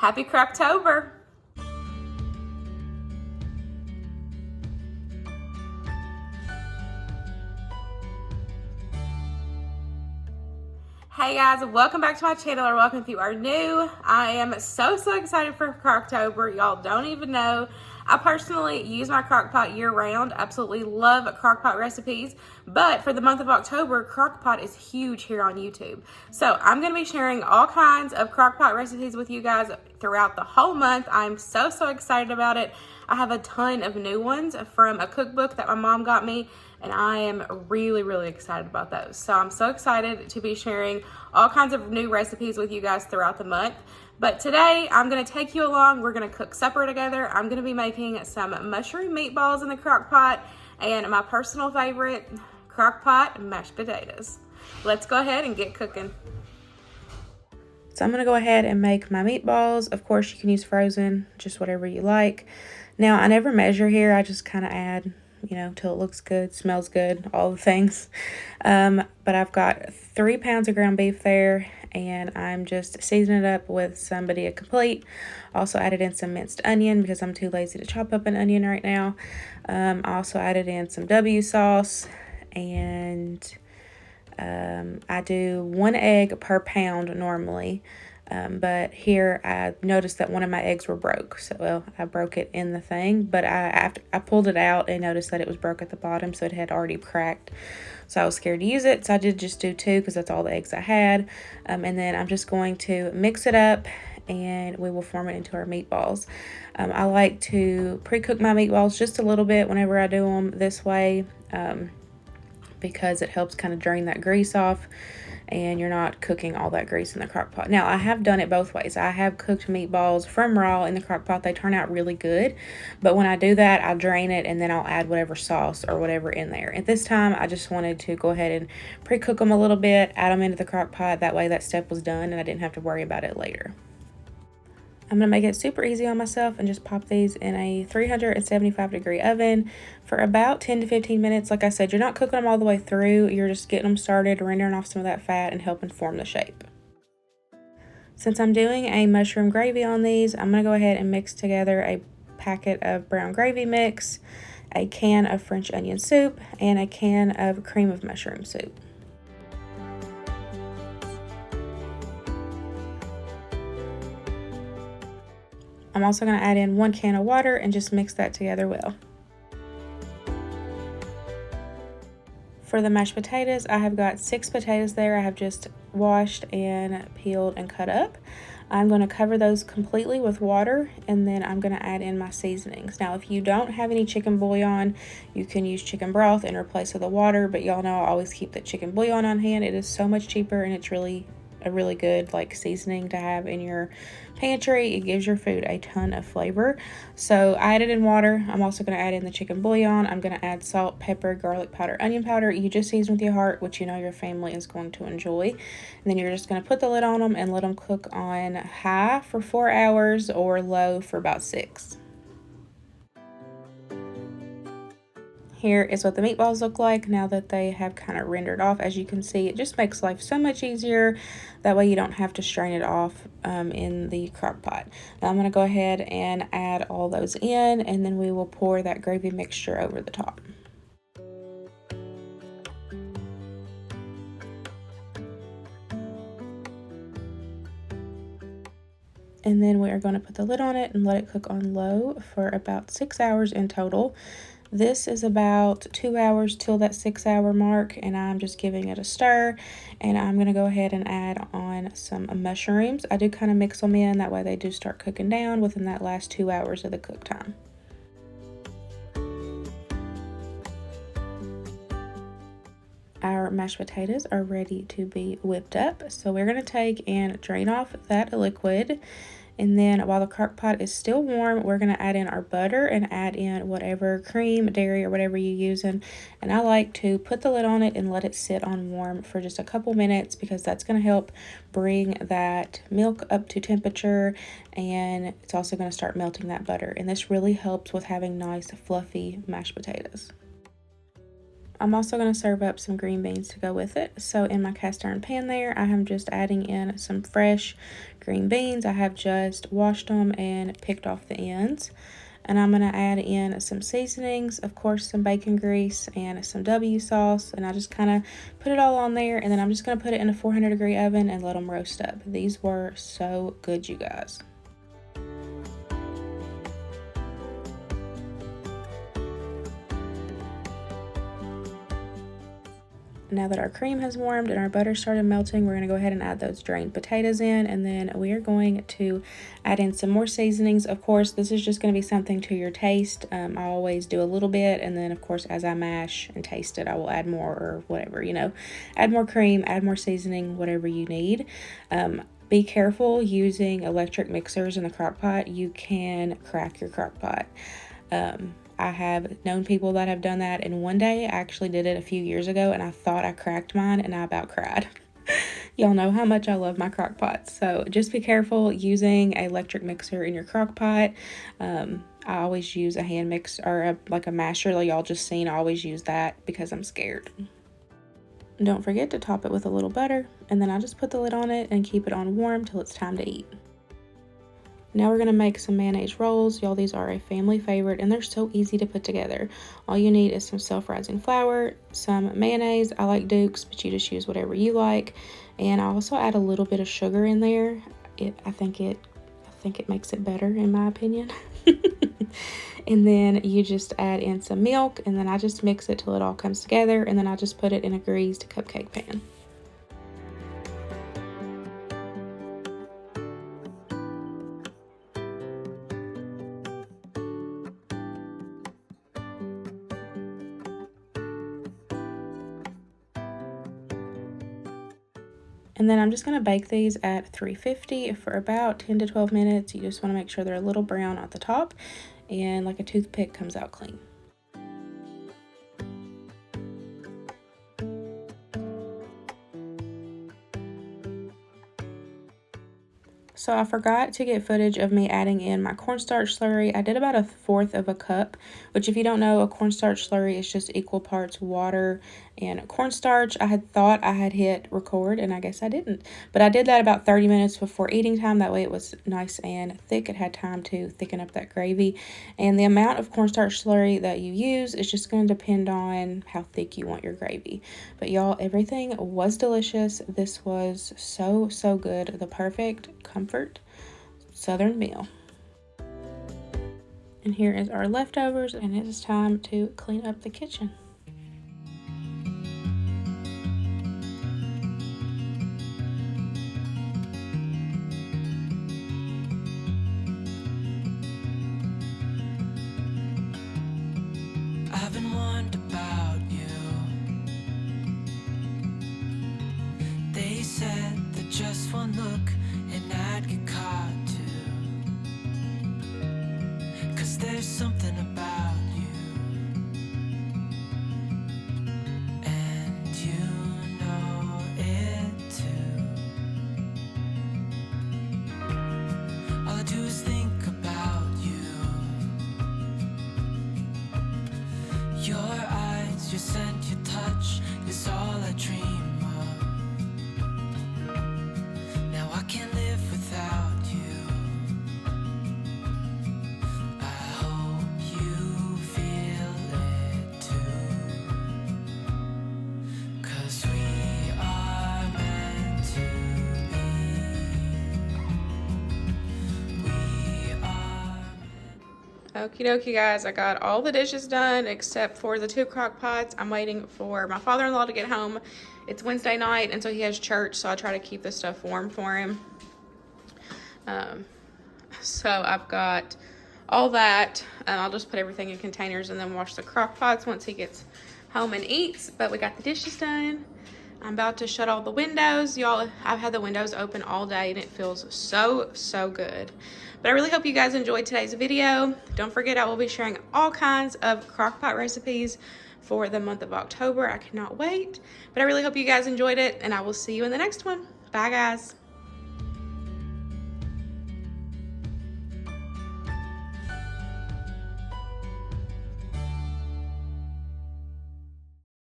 Happy Crocktober! Hey guys, welcome back to my channel, or welcome if you are new. I am so excited for Crocktober. Y'all don't even know. I personally use my Crockpot year round. Absolutely love Crockpot recipes. But for the month of October, Crockpot is huge here on YouTube. So I'm going to be sharing all kinds of Crockpot recipes with you guys throughout the whole month. I'm so excited about it. I have a ton of new ones from a cookbook that my mom got me, and I am really excited about those. So I'm so excited to be sharing all kinds of new recipes with you guys throughout the month. But today I'm gonna take you along. We're gonna cook supper together. I'm gonna be making some mushroom meatballs in the crock pot and my personal favorite, crock pot mashed potatoes. Let's go ahead and get cooking. So I'm gonna go ahead and make my meatballs. Of course, you can use frozen, just whatever you like. Now, I never measure here. I just kind of add, you know, till it looks good, smells good, all the things. But I've got 3 pounds of ground beef there, and I'm just seasoning it up with some Badilla Complete. Also added in some minced onion because I'm too lazy to chop up an onion right now. I also added in some W sauce, and I do 1 egg per pound normally. But here I noticed that one of my eggs were broke. So, well, I broke it in the thing, but after I pulled it out and noticed that it was broke at the bottom, so it had already cracked. So I was scared to use it, so I did just do 2 because that's all the eggs I had. And then I'm just going to mix it up, and we will form it into our meatballs. I like to pre-cook my meatballs just a little bit whenever I do them this way, because it helps kind of drain that grease off, and you're not cooking all that grease in the crock pot. Now, I have done it both ways. I have cooked meatballs from raw in the crock pot. They turn out really good, but when I do that, I drain it and then I'll add whatever sauce or whatever in there. At this time, I just wanted to go ahead and pre-cook them a little bit, add them into the crock pot. That way that step was done and I didn't have to worry about it later. I'm going to make it super easy on myself and just pop these in a 375-degree oven for about 10 to 15 minutes. Like I said, you're not cooking them all the way through. You're just getting them started, rendering off some of that fat and helping form the shape. Since I'm doing a mushroom gravy on these, I'm going to go ahead and mix together a packet of brown gravy mix, a can of French onion soup, and a can of cream of mushroom soup. I'm also going to add in 1 can of water and just mix that together well. For the mashed potatoes, I have got 6 potatoes there. I have just washed and peeled and cut up. I'm going to cover those completely with water, and then I'm going to add in my seasonings. Now, if you don't have any chicken bouillon, you can use chicken broth in replace of the water, but y'all know I always keep the chicken bouillon on hand. It is so much cheaper, and it's really a really good like seasoning to have in your pantry. It gives your food a ton of flavor. So I added in water. I'm also going to add in the chicken bouillon. I'm going to add salt, pepper, garlic powder, onion powder. You just season with your heart, which you know your family is going to enjoy. And then you're just going to put the lid on them and let them cook on high for 4 hours or low for about 6. Here is what the meatballs look like now that they have kind of rendered off. As you can see, it just makes life so much easier. That way you don't have to strain it off in the crock pot. Now I'm going to go ahead and add all those in, and then we will pour that gravy mixture over the top. And then we are going to put the lid on it and let it cook on low for about 6 hours in total. This is about 2 hours till that 6-hour mark, and I'm just giving it a stir, and I'm going to go ahead and add on some mushrooms. I do kind of mix them in, that way they do start cooking down within that last 2 hours of the cook time. Our mashed potatoes are ready to be whipped up, so we're going to take and drain off that liquid. And then while the crock pot is still warm, we're going to add in our butter and add in whatever cream, dairy, or whatever you're using. And I like to put the lid on it and let it sit on warm for just a couple minutes, because that's going to help bring that milk up to temperature, and it's also going to start melting that butter. And this really helps with having nice fluffy mashed potatoes. I'm also going to serve up some green beans to go with it. So in my cast iron pan there, I am just adding in some fresh green beans. I have just washed them and picked off the ends. And I'm going to add in some seasonings, of course some bacon grease and some W sauce, and I just kind of put it all on there, and then I'm just going to put it in a 400-degree oven and let them roast up. These were so good, you guys. Now that our cream has warmed and our butter started melting, we're going to go ahead and add those drained potatoes in, and then we are going to add in some more seasonings. Of course, this is just going to be something to your taste. I always do a little bit, and then of course as I mash and taste it, I will add more or whatever, you know. Add more cream, add more seasoning, whatever you need. Be careful using electric mixers in the crock pot. You can crack your crock pot. I have known people that have done that, and one day I actually did it a few years ago, and I thought I cracked mine, and I about cried. Y'all know how much I love my crock pots, so just be careful using an electric mixer in your crock pot. I always use a hand mix or like a masher like y'all just seen. I always use that because I'm scared. Don't forget to top it with a little butter, and then I just put the lid on it and keep it on warm till it's time to eat. Now we're going to make some mayonnaise rolls. Y'all, these are a family favorite, and they're so easy to put together. All you need is some self-rising flour, some mayonnaise. I like Duke's, but you just use whatever you like. And I also add a little bit of sugar in there. I think it makes it better, in my opinion. And then you just add in some milk, and then I just mix it till it all comes together, and then I just put it in a greased cupcake pan. And then I'm just going to bake these at 350 for about 10 to 12 minutes. You just want to make sure they're a little brown at the top and like a toothpick comes out clean. So I forgot to get footage of me adding in my cornstarch slurry. I did about 1/4 of a cup, which if you don't know, a cornstarch slurry is just equal parts water and cornstarch. I had thought I had hit record, and I guess I didn't. But I did that about 30 minutes before eating time. That way it was nice and thick. It had time to thicken up that gravy. And the amount of cornstarch slurry that you use is just going to depend on how thick you want your gravy. But y'all, everything was delicious. This was so, so good. The perfect comfort Southern meal. And here is our leftovers, and it is time to clean up the kitchen. I've been wondering about you. They said that just one look and I'd get caught too. 'Cause there's something about you, and you know it too. All I do is think about you. Your eyes, your scent, your touch is all I dream of. Now I can't live without you. I hope you feel it too. 'Cause we are meant to be. We are. Okie dokie, guys, I got all the dishes done except for the 2 crock pots. I'm waiting for my father-in-law to get home. It's Wednesday night, and so he has church, so I try to keep this stuff warm for him. So I've got all that. I'll just put everything in containers and then wash the crock pots once he gets home and eats. But we got the dishes done. I'm about to shut all the windows. Y'all, I've had the windows open all day, and it feels so, so good. But I really hope you guys enjoyed today's video. Don't forget, I will be sharing all kinds of crockpot recipes for the month of October. I cannot wait. But I really hope you guys enjoyed it, and I will see you in the next one. Bye, guys.